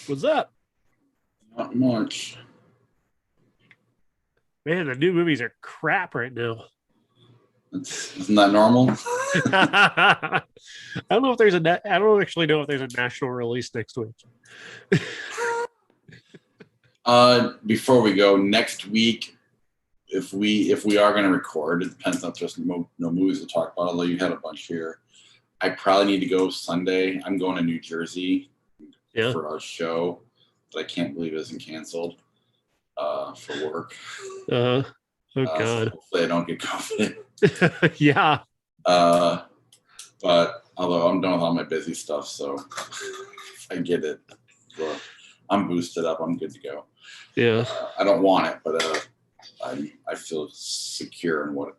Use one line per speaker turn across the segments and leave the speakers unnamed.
What's up?
Not much.
Man, the new movies are crap right now.
Isn't that normal?
I don't know if I don't actually know if there's a national release next week.
Before we go, next week, if we are going to record, it depends on just no movies to talk about. Although you had a bunch here, I probably need to go Sunday. I'm going to New Jersey for our show that I can't believe isn't canceled for work.
Oh God.
So hopefully I don't get COVID.
Yeah.
But although I'm done with all my busy stuff, so if I get it, well, I'm boosted up. I'm good to go.
Yeah.
I don't want it, but I feel secure in what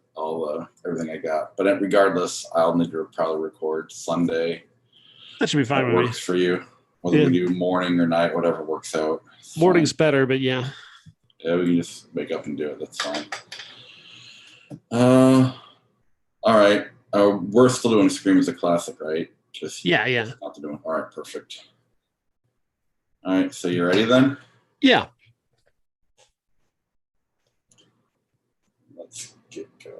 everything I got. But regardless, I'll need to probably record Sunday.
That should be fine.
That works for you. Whether we do morning or night, whatever works out.
Morning's better, but yeah.
Yeah, we can just wake up and do it. That's fine. All right. We're still doing Scream as a classic, right?
Yeah.
Not to do it. All right, perfect. All right, so you ready then?
Yeah.
Let's get going.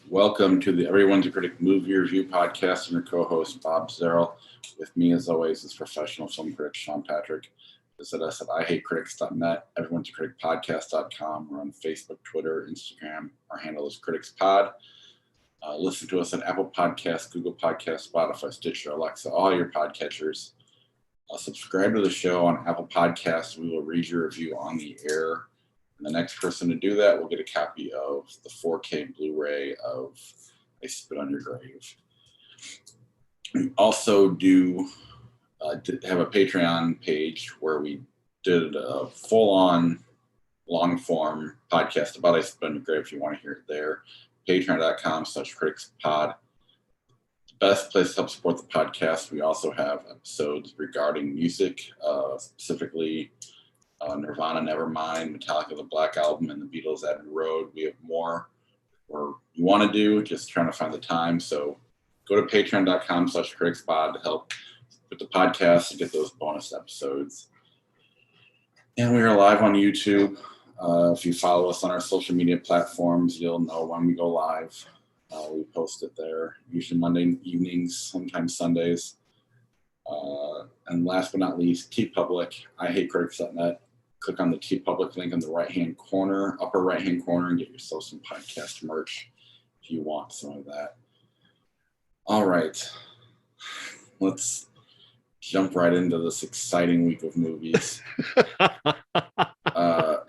Welcome to the Everyone's a Critic movie review podcast. I'm your co-host, Bob Zerl. With me, as always, is professional film critic Sean Patrick. Visit us at ihatecritics.net, everyone's a critic podcast.com. We're on Facebook, Twitter, Instagram. Our handle is CriticsPod. Listen to us on Apple Podcasts, Google Podcasts, Spotify, Stitcher, Alexa, all your podcatchers. Subscribe to the show on Apple Podcasts. We will read your review on the air. And the next person to do that will get a copy of the 4K Blu-ray of I Spit on Your Grave. We also do have a Patreon page where we did a full-on long-form podcast about I Spit on Your Grave if you want to hear it there. Patreon.com/criticspod. The best place to help support the podcast. We also have episodes regarding music, specifically Nirvana, Nevermind, Metallica, The Black Album, and the Beatles, Abbey Road. We have more where you want to do, just trying to find the time. So go to patreon.com/criticspod to help with the podcast and get those bonus episodes. And we are live on YouTube. If you follow us on our social media platforms, you'll know when we go live. We post it there, usually Monday evenings, sometimes Sundays. And last but not least, TeePublic, ihatecritics.net. Click on the TeePublic link in the right-hand corner, upper right-hand corner, and get yourself some podcast merch if you want some of that. All right. Let's jump right into this exciting week of movies. I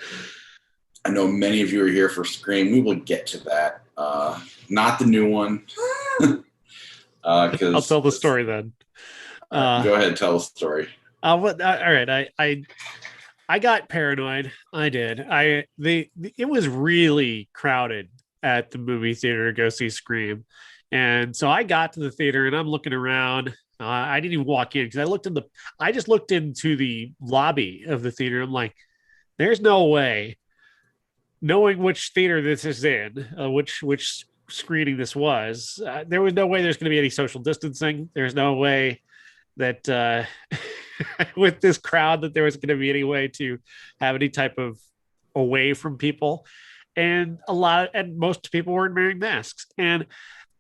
know many of you are here for Scream. We will get to that. Not the new one.
I'll tell the story then.
Go ahead, tell the story.
All right. I got paranoid. I did. It was really crowded at the movie theater to go see Scream, and so I got to the theater and I'm looking around. I didn't even walk in because I just looked into the lobby of the theater. I'm like, there's no way, knowing which theater this is in, which screening this was, there was no way there's going to be any social distancing. There's no way that with this crowd that there was going to be any way to have any type of away from people. And most people weren't wearing masks. And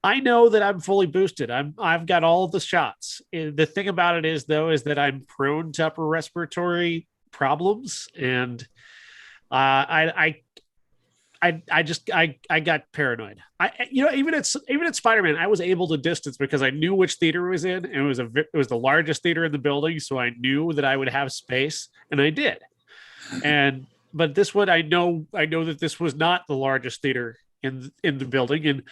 I know that I'm fully boosted. I've got all of the shots. The thing about it is that I'm prone to upper respiratory problems. And I got paranoid. Even at Spider-Man, I was able to distance because I knew which theater it was in, and it was the largest theater in the building, so I knew that I would have space, and I did. But this one, I know that this was not the largest theater in the building, and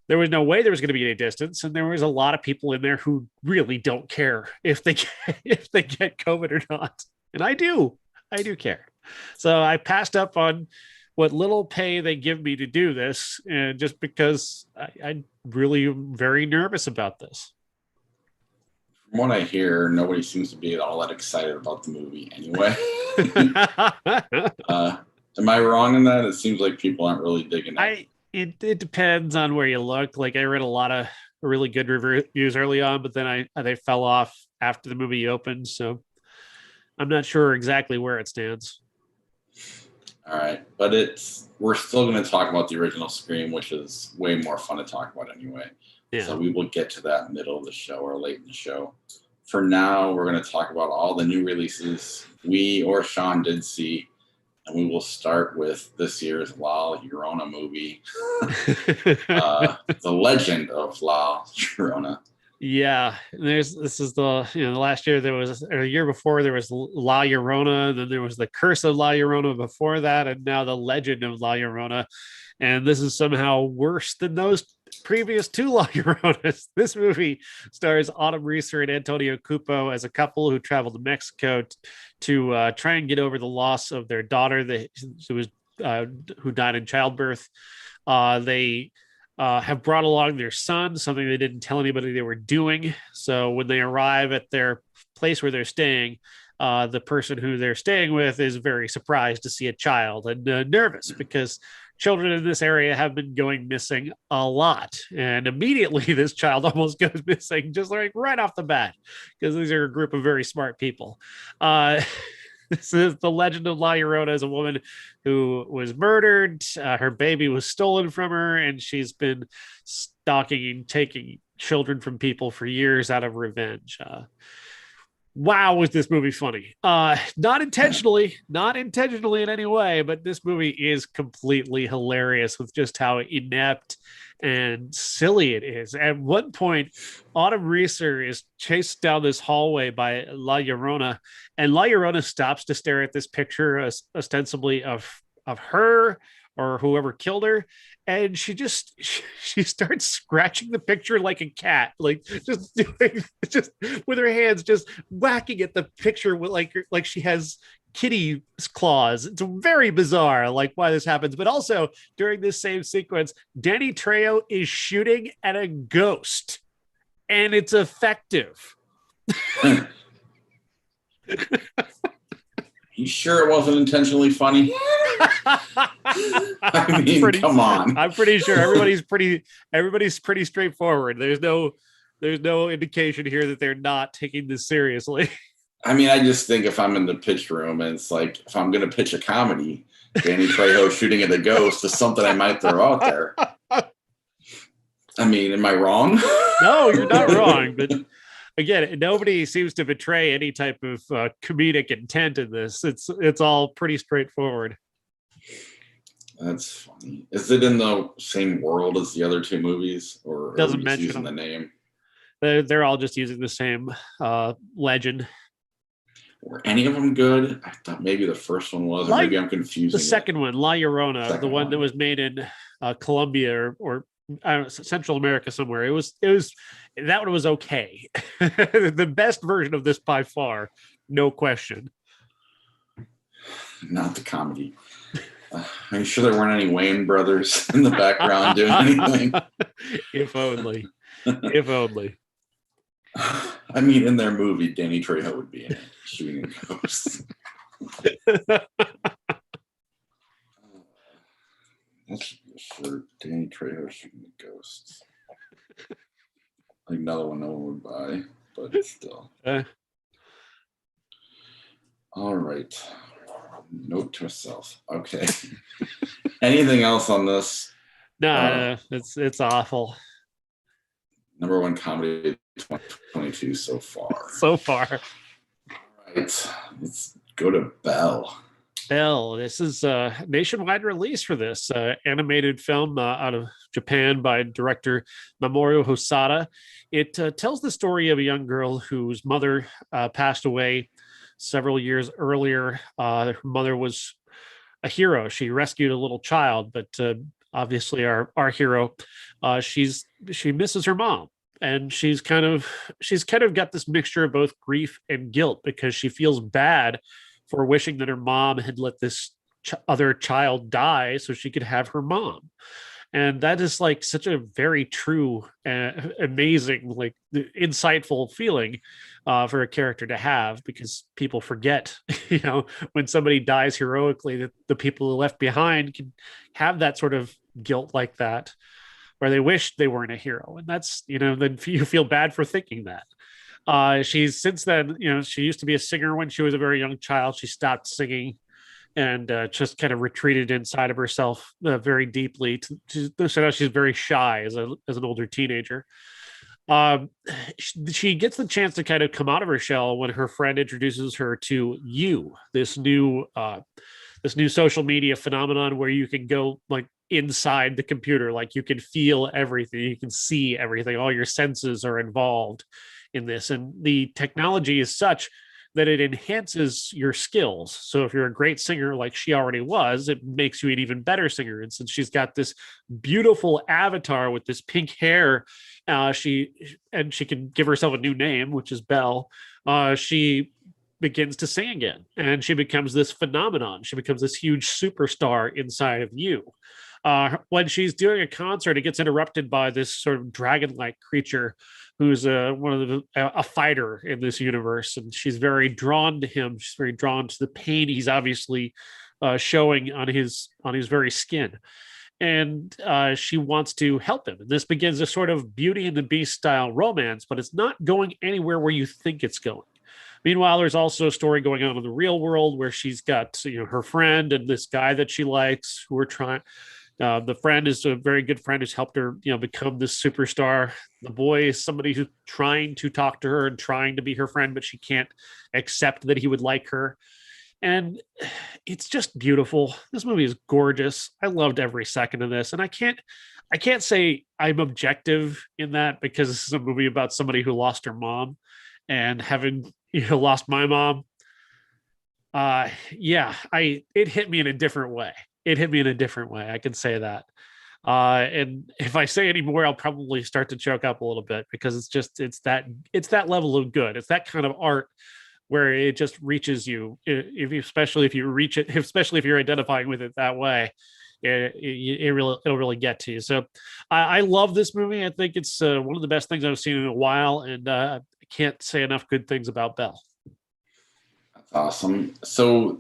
there was no way there was going to be any distance, and there was a lot of people in there who really don't care if they get COVID or not, and I do care. So I passed up on what little pay they give me to do this, and just because I really am very nervous about this.
From what I hear, nobody seems to be all that excited about the movie anyway. Am I wrong in that? It seems like people aren't really digging it.
It depends on where you look. Like I read a lot of really good reviews early on, but then they fell off after the movie opened. So I'm not sure exactly where it stands.
All right, but we're still going to talk about the original Scream, which is way more fun to talk about anyway.
Yeah.
So we will get to that middle of the show or late in the show. For now, we're going to talk about all the new releases we or Sean did see, and we will start with this year's La Llorona movie, The Legend of La Llorona.
Yeah, this is the last year there was, or the year before there was La Llorona, and then there was the Curse of La Llorona before that, and now the Legend of La Llorona, and this is somehow worse than those previous two La Lloronas. This movie stars Autumn Reeser and Antonio Cupo as a couple who traveled to Mexico to try and get over the loss of their daughter who died in childbirth. They have brought along their son, something they didn't tell anybody they were doing. So when they arrive at their place where they're staying, the person who they're staying with is very surprised to see a child and nervous because children in this area have been going missing a lot. And immediately this child almost goes missing, just like right off the bat, because these are a group of very smart people. This is The Legend of La Llorona, is a woman who was murdered. Her baby was stolen from her, and she's been stalking and taking children from people for years out of revenge. Wow, was this movie funny? Not intentionally in any way, but this movie is completely hilarious with just how inept and silly it is. At one point, Autumn Reeser is chased down this hallway by La Llorona, and La Llorona stops to stare at this picture, ostensibly of her or whoever killed her, and she starts scratching the picture like a cat, like just with her hands, just whacking at the picture with like she has kitty claws. It's very bizarre, like why this happens. But also during this same sequence, Danny Trejo is shooting at a ghost, and it's effective.
You sure it wasn't intentionally funny? I mean, come on.
I'm pretty sure everybody's pretty straightforward. There's no indication here that they're not taking this seriously.
I mean, I just think if I'm in the pitch room and it's like, if I'm going to pitch a comedy, Danny Trejo shooting at a ghost is something I might throw out there. I mean, am I wrong?
No, you're not wrong. But again, nobody seems to betray any type of comedic intent in this. It's all pretty straightforward.
That's funny. Is it in the same world as the other two movies, or
doesn't
are
mention
using
them.
the name?
They're all just using the same legend.
Were any of them good? I thought maybe the first one was, or maybe I'm confusing.
The second one, La Llorona, the one that was made in Colombia or Central America somewhere. It was that one was okay. The best version of this by far, no question.
Not the comedy. Are you sure there weren't any Wayne brothers in the background doing anything?
If only. If only.
I mean, in their movie, Danny Trejo would be in it, shooting a ghost. That should be a shirt. Danny Trejo shooting a ghost. Like another one no one would buy, but still. All right. Note to myself. Okay. Anything else on this?
No, it's awful.
Number one comedy 2022 so far.
So far.
All right. Let's go to Belle.
Belle. This is a nationwide release for this animated film out of Japan by director Mamoru Hosoda. It tells the story of a young girl whose mother passed away several years earlier. Her mother was a hero. She rescued a little child, but obviously our hero, she misses her mom. And she's kind of got this mixture of both grief and guilt because she feels bad for wishing that her mom had let this other child die so she could have her mom. And that is like such a very true, amazing, like insightful feeling for a character to have, because people forget, when somebody dies heroically, that the people who left behind can have that sort of guilt like that, where they wish they weren't a hero. And that's, then you feel bad for thinking that. She's since then, she used to be a singer when she was a very young child. She stopped singing and just kind of retreated inside of herself very deeply. So now she's very shy as an older teenager. Um, she gets the chance to kind of come out of her shell when her friend introduces her to this new social media phenomenon where you can go like inside the computer, like you can feel everything, you can see everything, all your senses are involved in this, and the technology is such that it enhances your skills. So if you're a great singer like she already was, it makes you an even better singer. And since she's got this beautiful avatar with this pink hair, she can give herself a new name, which is Belle. She begins to sing again, and she becomes this phenomenon. She becomes this huge superstar inside of you. When she's doing a concert, it gets interrupted by this sort of dragon-like creature who's a fighter in this universe, and she's very drawn to him. She's very drawn to the pain he's obviously showing on his very skin, and she wants to help him. And this begins a sort of Beauty and the Beast style romance, but it's not going anywhere where you think it's going. Meanwhile, there's also a story going on in the real world where she's got her friend and this guy that she likes who are trying. The friend is a very good friend who's helped her, become this superstar. The boy is somebody who's trying to talk to her and trying to be her friend, but she can't accept that he would like her. And it's just beautiful. This movie is gorgeous. I loved every second of this, and I can't say I'm objective in that, because this is a movie about somebody who lost her mom, and having lost my mom. It hit me in a different way. I can say that. And if I say any more, I'll probably start to choke up a little bit, because it's that level of good. It's that kind of art where it just reaches you, especially if you reach it, especially if you're identifying with it that way. It'll really get to you. So I love this movie. I think it's one of the best things I've seen in a while, and I can't say enough good things about Belle.
That's awesome. So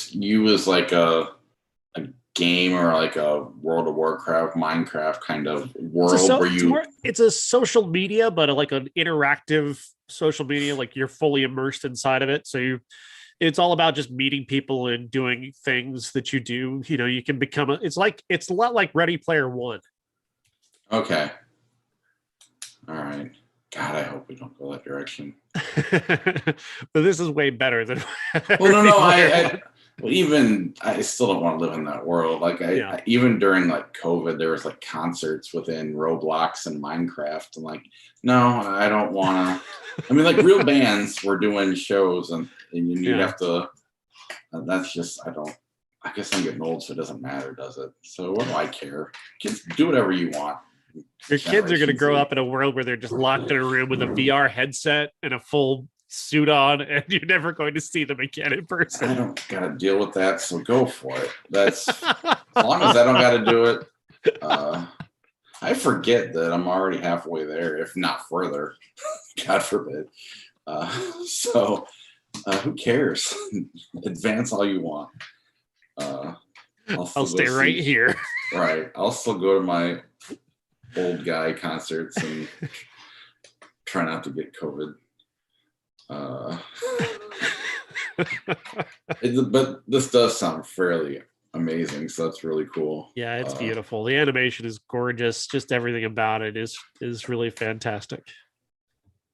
you was like a game, or like a World of Warcraft, Minecraft kind of world
it's a social media, but like an interactive social media, like you're fully immersed inside of it. So it's all about just meeting people and doing things that you do. You can become it's a lot like Ready Player One.
Okay. All right. God, I hope we don't go that direction.
But this is way better than.
Well, no. I still don't want to live in that world. Like I even during like COVID, there was like concerts within Roblox and Minecraft. And like, no, I don't want to. I mean, like real bands were doing shows, and you have to. That's just I guess I'm getting old, so it doesn't matter, does it? So what do I care? Kids, do whatever you want.
Your kids are going to grow up in a world where they're just locked in a room with a VR headset and a full suit on, and you're never going to see them again in person.
I don't got to deal with that, so go for it. That's as long as I don't got to do it. I forget that I'm already halfway there, if not further. God forbid. So who cares? Advance all you want.
I'll stay right here.
Right. I'll still go to my old guy concerts and try not to get COVID. But this does sound fairly amazing, so that's really cool.
Yeah, it's beautiful. The animation is gorgeous. Just everything about it is really fantastic.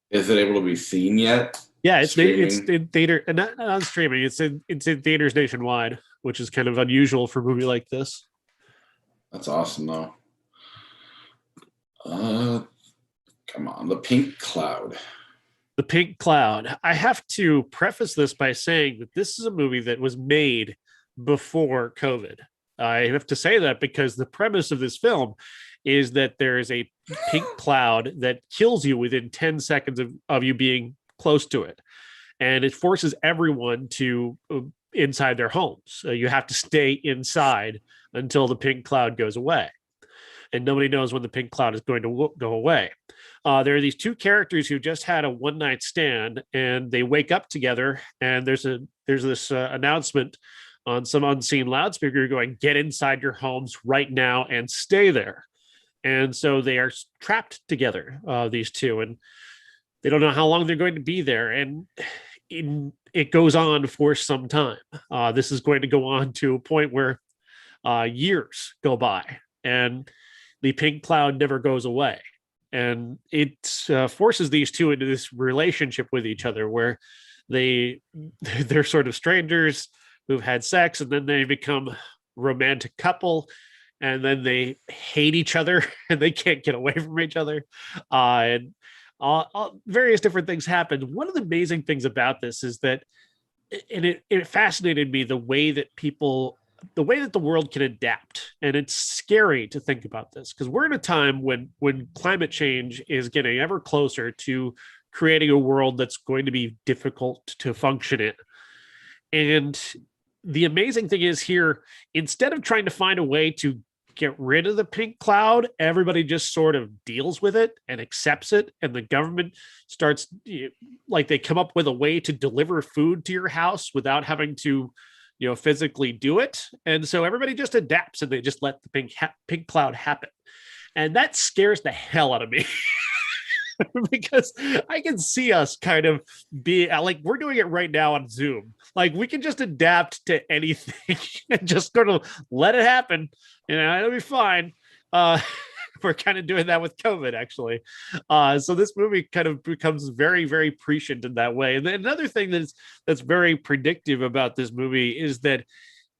Is it able to be seen yet?
Yeah, it's in theater, and not on streaming. It's in theaters nationwide, which is kind of unusual for a movie like this.
That's awesome, though. Come on, The Pink Cloud.
The Pink Cloud. I have to preface this by saying that this is a movie that was made before COVID. I have to say that because the premise of this film is that there is a pink cloud that kills you within 10 seconds of you being close to it. And it forces everyone to inside their homes. You have to stay inside until the pink cloud goes away, and nobody knows when the pink cloud is going to go away. There are these two characters who just had a one night stand, and they wake up together, and there's this announcement on some unseen loudspeaker going, "Get inside your homes right now and stay there." And so they are trapped together, these two, and they don't know how long they're going to be there. And it goes on for some time. This is going to go on to a point where years go by, and the pink cloud never goes away. And it forces these two into this relationship with each other where they're sort of strangers who've had sex, and then they become romantic couple, and then they hate each other and they can't get away from each other. And various different things happen. One of the amazing things about this is that, and it fascinated me, the way that the world can adapt. And it's scary to think about this because we're in a time when climate change is getting ever closer to creating a world that's going to be difficult to function in. And the amazing thing is here, instead of trying to find a way to get rid of the pink cloud, everybody just sort of deals with it and accepts it. And the government starts, like, they come up with a way to deliver food to your house without having to, physically do it. And so everybody just adapts and they just let the pink cloud happen. And that scares the hell out of me. Because I can see us kind of be like, we're doing it right now on Zoom. Like, we can just adapt to anything and just sort of let it happen. It'll be fine. We're kind of doing that with COVID, actually. So this movie kind of becomes very, very prescient in that way. And then another thing that's very predictive about this movie is that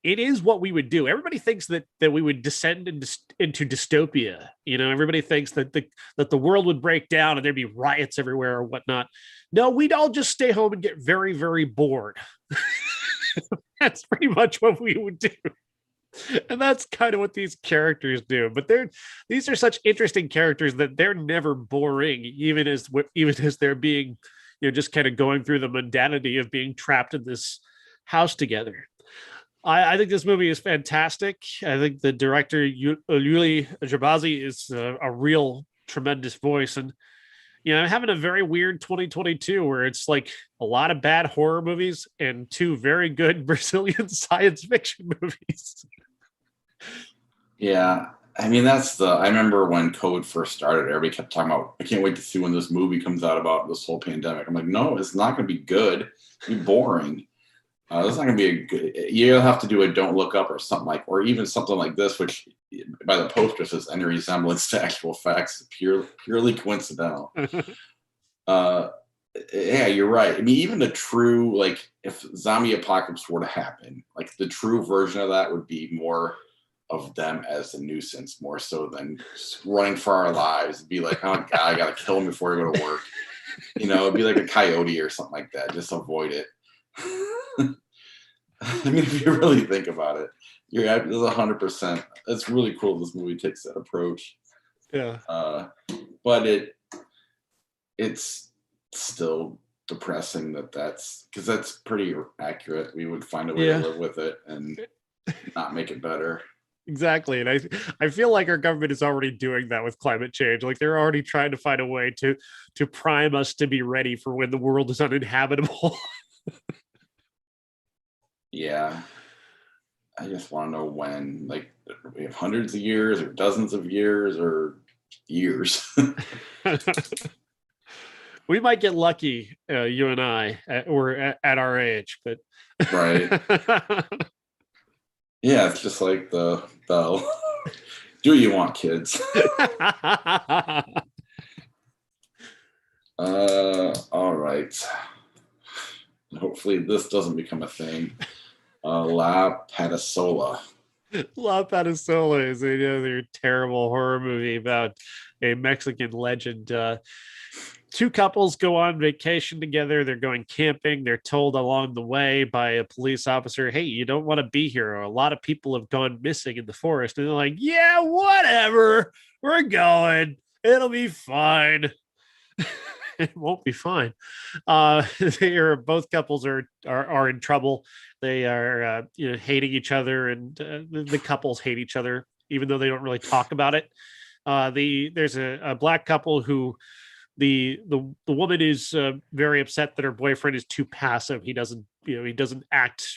it is what we would do. Everybody thinks that we would descend into dystopia. Everybody thinks that the world would break down and there'd be riots everywhere or whatnot. No, we'd all just stay home and get very, very bored. That's pretty much what we would do. And that's kind of what these characters do. But these are such interesting characters that they're never boring, even as they're being, just kind of going through the mundanity of being trapped in this house together. I think this movie is fantastic. I think the director, Yuli Jabazi, is a real tremendous voice. And, having a very weird 2022 where it's like a lot of bad horror movies and two very good Brazilian science fiction movies.
Yeah. I mean, I remember when COVID first started, everybody kept talking about, I can't wait to see when this movie comes out about this whole pandemic. I'm like, no, it's not going to be good. It'll be boring. That's not going to be a good. You'll have to do a Don't Look Up or something or even something like this, which by the poster says any resemblance to actual facts purely coincidental. Yeah, you're right. I mean, even the true, like, if zombie apocalypse were to happen, like, the true version of that would be more of them as a nuisance, more so than running for our lives. It'd be like, oh God, I got to kill him before I go to work. It'd be like a coyote or something like that. Just avoid it. I mean, if you really think about it, you're 100%. It's really cool this movie takes that approach.
Yeah.
But it's still depressing that's because that's pretty accurate. We would find a way to live with it and not make it better.
Exactly. And I feel like our government is already doing that with climate change. Like, they're already trying to find a way to prime us to be ready for when the world is uninhabitable.
Yeah. I just want to know when, like, we have hundreds of years or dozens of years or years.
We might get lucky, you and I, or at our age, but
right. Yeah, it's just like the bell. Do what you want, kids. All right. Hopefully this doesn't become a thing. La Panasola.
La Patisole is another terrible horror movie about a Mexican legend. Two couples go on vacation together. They're going camping. They're told along the way by a police officer, hey, you don't want to be here. Or a lot of people have gone missing in the forest. And they're like, yeah, whatever. We're going. It'll be fine. it won't be fine. They are both couples are in trouble. They are hating each other, and the couples hate each other, even though they don't really talk about it. There's a black couple who the woman is very upset that her boyfriend is too passive. He doesn't act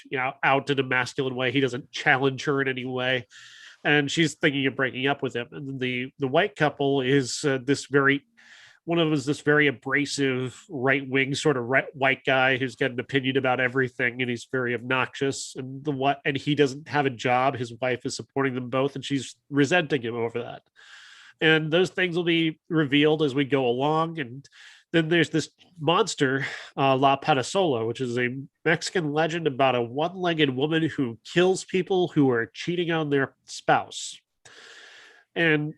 out in a masculine way. He doesn't challenge her in any way, and she's thinking of breaking up with him. And the white couple is this very one of them is this very abrasive right wing sort of white guy who's got an opinion about everything, and he's very obnoxious. And he doesn't have a job. His wife is supporting them both, and she's resenting him over that. And those things will be revealed as we go along. And then there's this monster, La Panasola, which is a Mexican legend about a one-legged woman who kills people who are cheating on their spouse. And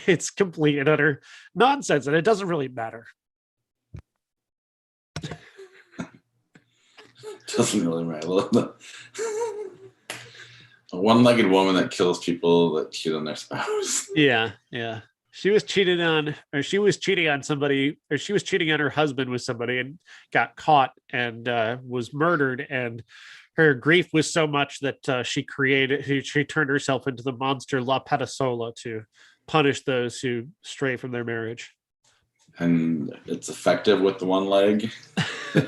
it's complete and utter nonsense, and it doesn't really matter.
Doesn't really matter. A one-legged woman that kills people that cheat on their spouse.
Yeah. She was cheating on somebody, or she was cheating on her husband with somebody and got caught and was murdered. And her grief was so much that she turned herself into the monster La Patasola to punish those who stray from their marriage.
And it's effective with the one leg.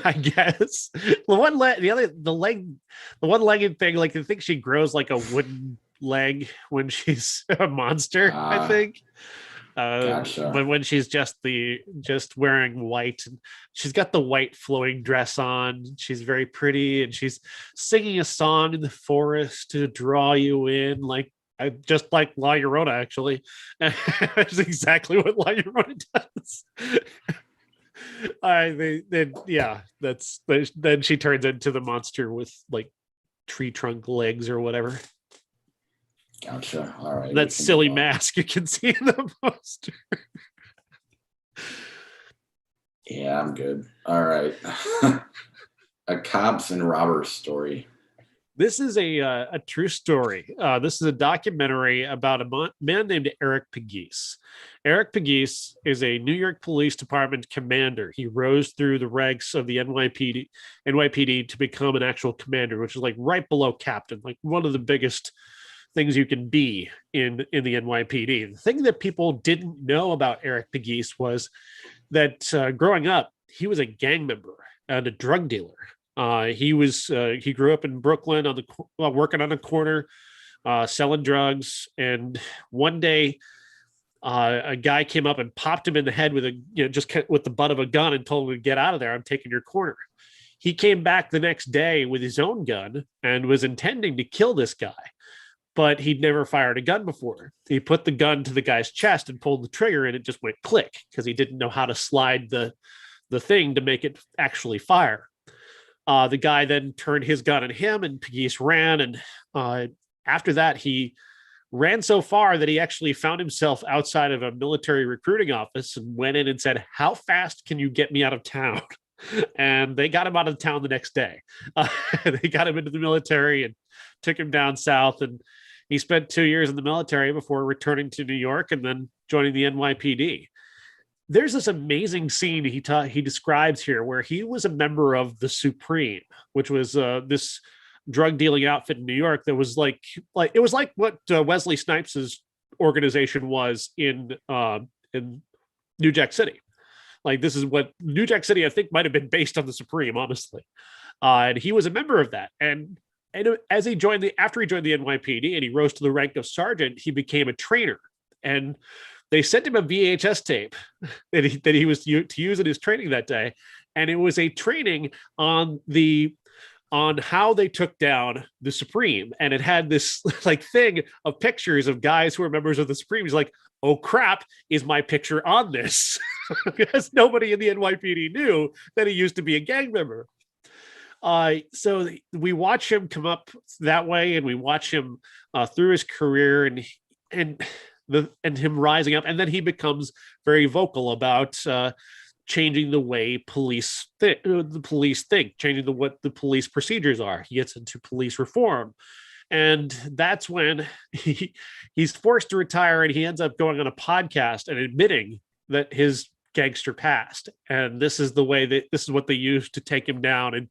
I guess the one-legged thing, like I think she grows like a wooden leg when she's a monster. I think.
Gotcha.
But when she's just wearing white, and she's got the white flowing dress on, she's very pretty, and she's singing a song in the forest to draw you in, just like La Llorona, actually. That's exactly what La Llorona does. Then she turns into the monster with like tree trunk legs or whatever.
Gotcha. All right.
That silly mask you can see in the poster.
Yeah, I'm good. All right. A cops and robbers story.
This is a true story. This is a documentary about a man named Eric Pegues. Eric Pegues is a New York Police Department commander. He rose through the ranks of the NYPD to become an actual commander, which is like right below captain, like one of the biggest things you can be in the NYPD. The thing that people didn't know about Eric Pegues was that growing up, he was a gang member and a drug dealer. He grew up in Brooklyn working on a corner, selling drugs. And one day, a guy came up and popped him in the head with with the butt of a gun and told him to get out of there. I'm taking your corner. He came back the next day with his own gun and was intending to kill this guy, but he'd never fired a gun before. He put the gun to the guy's chest and pulled the trigger, and it just went click because he didn't know how to slide the thing to make it actually fire. The guy then turned his gun on him, and Pegues ran. And after that, he ran so far that he actually found himself outside of a military recruiting office and went in and said, "How fast can you get me out of town?" And they got him out of town the next day. They got him into the military and took him down south. And he spent 2 years in the military before returning to New York and then joining the NYPD. There's this amazing scene he describes here where he was a member of the Supreme, which was this drug dealing outfit in New York that was like what Wesley Snipes' organization was in New Jack City. Like, this is what New Jack City, I think, might have been based on the Supreme, honestly. And he was a member of that. And as after he joined the NYPD and he rose to the rank of sergeant, he became a trainer. And they sent him a VHS tape that he was to use in his training that day. And it was a training on how they took down the Supreme. And it had this like thing of pictures of guys who were members of the Supreme. He's like, "Oh crap, is my picture on this?" Because nobody in the NYPD knew that he used to be a gang member. So we watch him come up that way, and we watch him through his career and him rising up. And then he becomes very vocal about changing the way the police think, changing what the police procedures are. He gets into police reform. And that's when he's forced to retire, and he ends up going on a podcast and admitting that his gangster past, and this is what they use to take him down and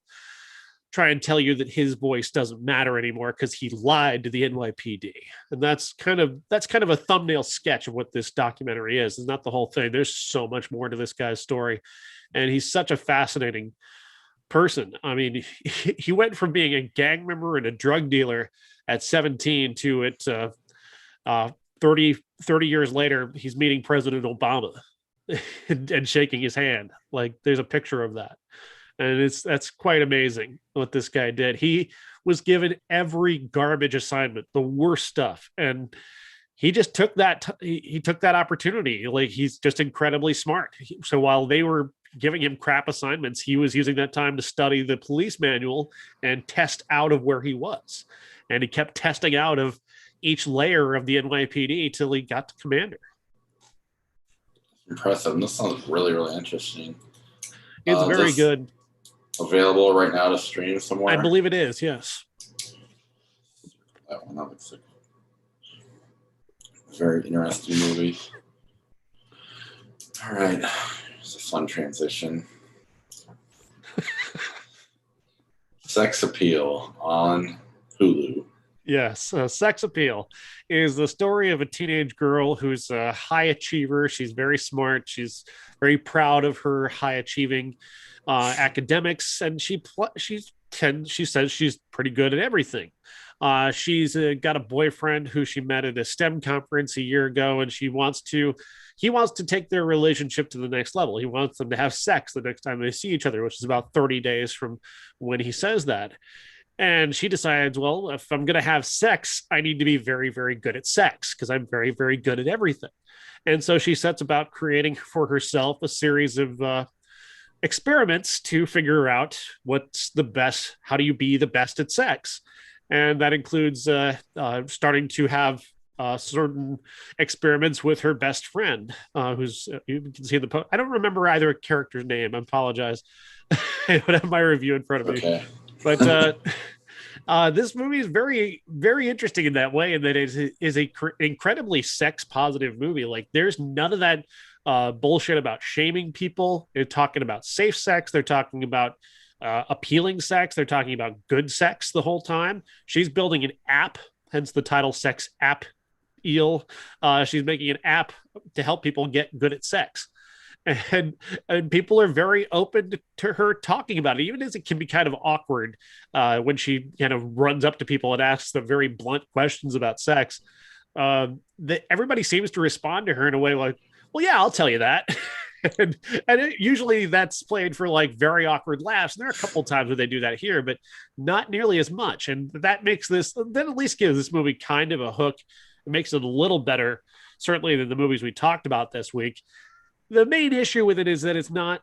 try and tell you that his voice doesn't matter anymore because he lied to the NYPD. And that's kind of a thumbnail sketch of what this documentary is. It's not the whole thing. There's so much more to this guy's story, and he's such a fascinating person. I mean, he went from being a gang member and a drug dealer at 17 to 30 years later, he's meeting President Obama and shaking his hand. Like, there's a picture of that. And that's quite amazing what this guy did. He was given every garbage assignment, the worst stuff. And he just took he took that opportunity. Like, he's just incredibly smart. So while they were giving him crap assignments, he was using that time to study the police manual and test out of where he was. And he kept testing out of each layer of the NYPD till he got to commander.
Impressive. This sounds really, really interesting.
It's very good.
Available right now to stream somewhere?
I believe it is, yes.
That one looks like a very interesting movie. All right. It's a fun transition. Sex Appeal on Hulu.
Yes, Sex Appeal is the story of a teenage girl who's a high achiever. She's very smart. She's very proud of her high achieving academics, and she says she's pretty good at everything. She's got a boyfriend who she met at a STEM conference a year ago, and he wants to take their relationship to the next level. He wants them to have sex the next time they see each other, which is about 30 days from when he says that. And she decides, well, if I'm going to have sex, I need to be very, very good at sex because I'm very, very good at everything. And so she sets about creating for herself a series of experiments to figure out what's the best. How do you be the best at sex? And that includes starting to have certain experiments with her best friend, who's you can see the I don't remember either a character's name. I apologize. I don't have my review in front of me. But this movie is very, very interesting in that way, and that it is a incredibly sex positive movie. Like, there's none of that bullshit about shaming people. They're talking about safe sex. They're talking about appealing sex. They're talking about good sex the whole time. She's building an app, hence the title Sex App Eel. She's making an app to help people get good at sex. And people are very open to her talking about it, even as it can be kind of awkward when she kind of runs up to people and asks them very blunt questions about sex. Everybody seems to respond to her in a way like, well, yeah, I'll tell you that. Usually that's played for like very awkward laughs. And there are a couple of times where they do that here, but not nearly as much. And that makes that at least gives this movie kind of a hook. It makes it a little better, certainly, than the movies we talked about this week. The main issue with it is that it's not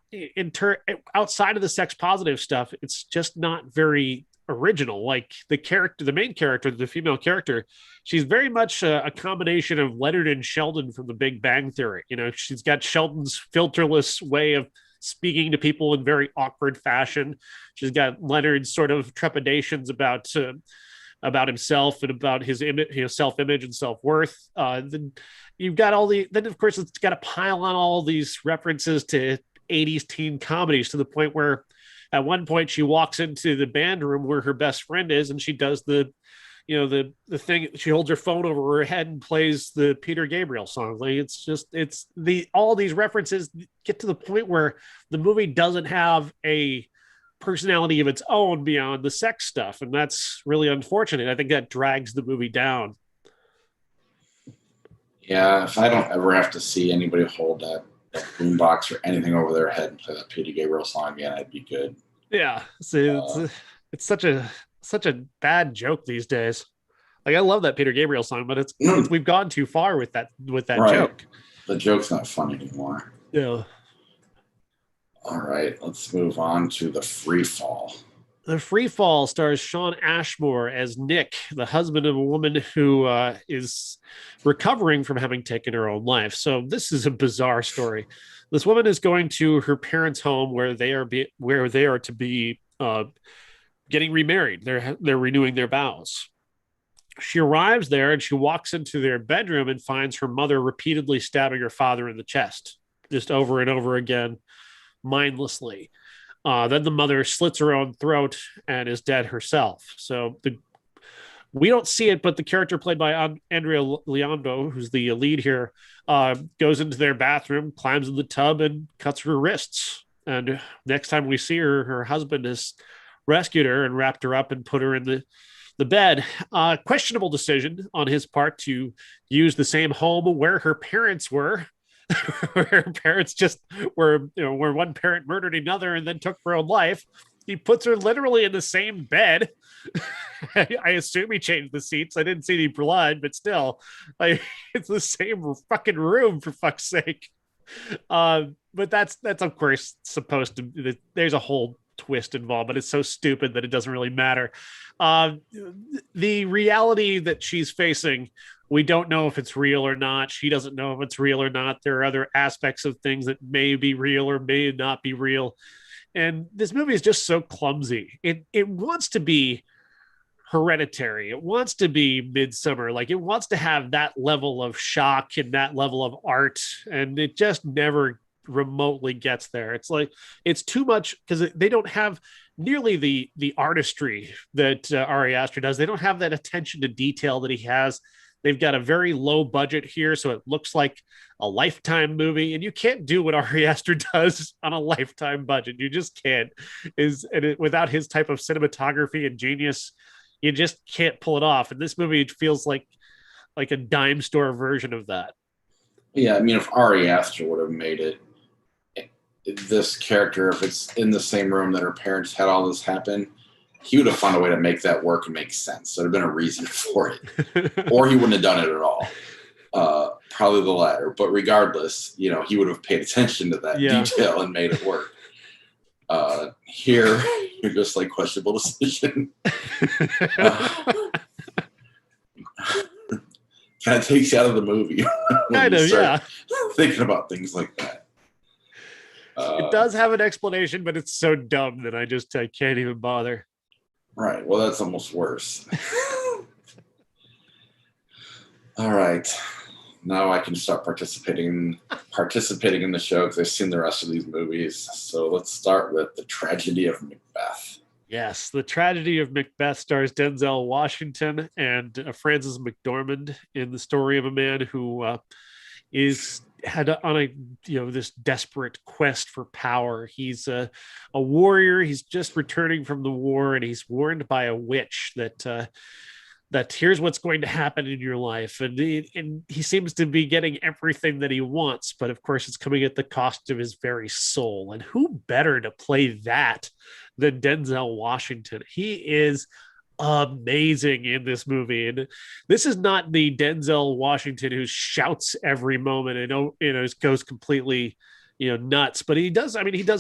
outside of the sex positive stuff. It's just not very original. Like, the main character, the female character, she's very much a combination of Leonard and Sheldon from The Big Bang Theory. You know, she's got Sheldon's filterless way of speaking to people in very awkward fashion. She's got Leonard's sort of trepidations about himself and about his image, self-image and self-worth. Then you've got then of course it's got to pile on all these references to 80s teen comedies to the point where at one point she walks into the band room where her best friend is, and she does the thing. She holds her phone over her head and plays the Peter Gabriel song. Like, all these references get to the point where the movie doesn't have a personality of its own beyond the sex stuff, and that's really unfortunate. I think that drags the movie down.
Yeah, if I don't ever have to see anybody hold that boombox or anything over their head and play that Peter Gabriel song again, I'd be good.
Yeah, it's such a bad joke these days. Like, I love that Peter Gabriel song, but we've gone too far with that right. Joke.
The joke's not fun anymore.
Yeah.
All right, let's move on to The Free Fall.
The Free Fall stars Shawn Ashmore as Nick, the husband of a woman who is recovering from having taken her own life. So this is a bizarre story. This woman is going to her parents' home where they are to be getting remarried. They're renewing their vows. She arrives there and she walks into their bedroom and finds her mother repeatedly stabbing her father in the chest. just over and over again, mindlessly. Then the mother slits her own throat and is dead herself. So we don't see it, but the character played by Andrea Leondo, who's the lead here, goes into their bathroom, climbs in the tub, and cuts her wrists. And next time we see her, her husband has rescued her and wrapped her up and put her in the bed. Questionable decision on his part to use the same home where her parents were. Where her parents just were, where one parent murdered another and then took her own life. He puts her literally in the same bed. I assume he changed the seats. I didn't see any blood, but still, like, it's the same fucking room, for fuck's sake. But that's of course supposed to. There's a whole twist involved, but it's so stupid that it doesn't really matter. The reality that she's facing, we don't know if it's real or not. She doesn't know if it's real or not. There are other aspects of things that may be real or may not be real. And this movie is just so clumsy. It wants to be Hereditary. It wants to be Midsummer. Like, it wants to have that level of shock and that level of art, and it just never remotely gets there. It's like, it's too much, because they don't have nearly the artistry that Ari Aster does. They don't have that attention to detail that he has. They've got a very low budget here, so it looks like a Lifetime movie, and you can't do what Ari Aster does on a Lifetime budget. You just can't. Without his type of cinematography and genius, you just can't pull it off. And this movie feels like a dime store version of that.
Yeah, I mean, if Ari Aster would have made it, this character, if it's in the same room that her parents had all this happen, he would have found a way to make that work and make sense. So there'd have been a reason for it. Or he wouldn't have done it at all. Probably the latter. But regardless, he would have paid attention to that detail and made it work. Here, you're just like, questionable decision. Kind of takes you out of the movie.
Kind of, yeah.
Thinking about things like that.
It does have an explanation, but it's so dumb that I can't even bother.
Right. Well, that's almost worse. All right. Now I can start participating in the show because I've seen the rest of these movies. So let's start with The Tragedy of Macbeth.
Yes, The Tragedy of Macbeth stars Denzel Washington and Frances McDormand in the story of a man who had on this desperate quest for power. He's a warrior. He's just returning from the war, and he's warned by a witch that here's what's going to happen in your life. And he seems to be getting everything that he wants, but of course it's coming at the cost of his very soul. And who better to play that than Denzel Washington? He is amazing in this movie. And this is not the Denzel Washington who shouts every moment and goes completely nuts, but he does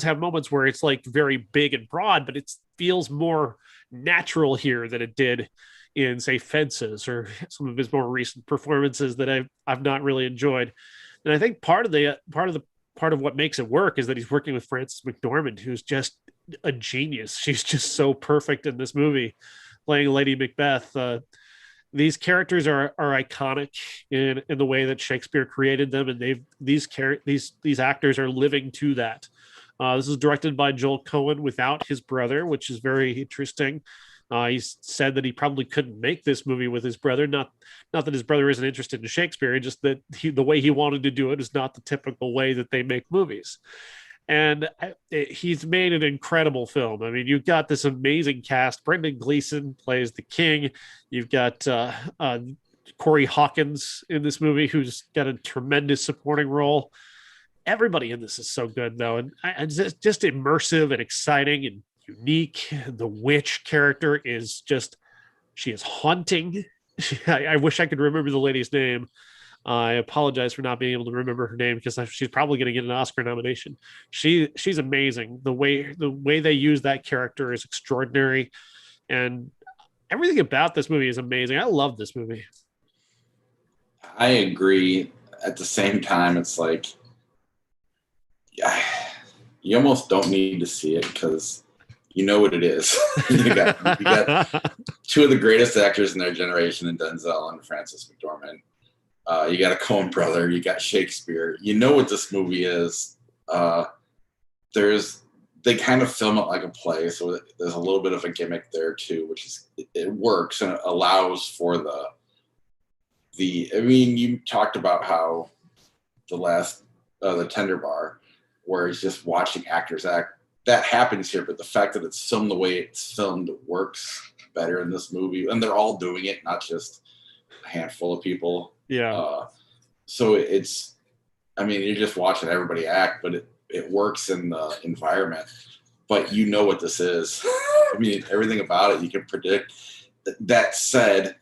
have moments where it's like very big and broad, but it feels more natural here than it did in, say, Fences or some of his more recent performances that I've not really enjoyed. And I think part of what makes it work is that he's working with Frances McDormand, who's just a genius. She's just so perfect in this movie, playing Lady Macbeth. These characters are iconic in the way that Shakespeare created them, and these actors are living to that. This is directed by Joel Cohen without his brother, which is very interesting. He said that he probably couldn't make this movie with his brother. Not that his brother isn't interested in Shakespeare, just that the way he wanted to do it is not the typical way that they make movies. And he's made an incredible film. I mean, you've got this amazing cast. Brendan Gleeson plays the king. You've got Corey Hawkins in this movie, who's got a tremendous supporting role. Everybody in this is so good, though. And just immersive and exciting and unique. The witch character she is haunting. I wish I could remember the lady's name. I apologize for not being able to remember her name because she's probably going to get an Oscar nomination. She's amazing. The way they use that character is extraordinary, and everything about this movie is amazing. I love this movie.
I agree. At the same time, it's like you almost don't need to see it because you know what it is. you got two of the greatest actors in their generation in Denzel and Frances McDormand. You got a Coen brother. You got Shakespeare. You know what this movie is. They kind of film it like a play, so there's a little bit of a gimmick there too, which is it works and it allows for the. I mean, you talked about how the Tender Bar, where it's just watching actors act. That happens here, but the fact that it's filmed the way it's filmed works better in this movie, and they're all doing it, not just a handful of people.
Yeah.
So it's, I mean, you're just watching everybody act, but it works in the environment. But you know what this is. I mean, everything about it you can predict. That said,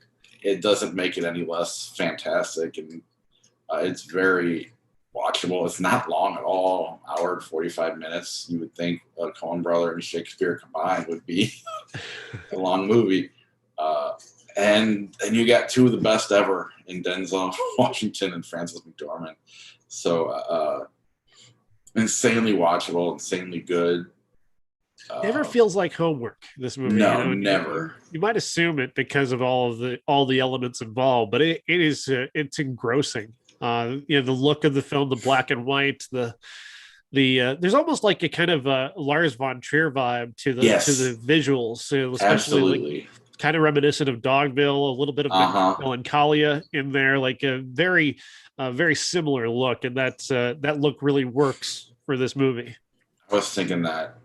it doesn't make it any less fantastic, and it's very watchable. It's not long at all, hour and 45 minutes. You would think a Coen brother and Shakespeare combined would be a long movie. And you got two of the best ever in Denzel Washington and Frances McDormand. So insanely watchable, insanely good.
Never feels like homework, this movie.
No, never.
You might assume it because of all the elements involved, but it's engrossing. The look of the film, the black and white, there's almost like a kind of Lars von Trier vibe to the visuals, especially
absolutely.
Like, kind of reminiscent of Dogville, a little bit of melancholia in there, like a very similar look, and that look really works for this movie.
I was thinking that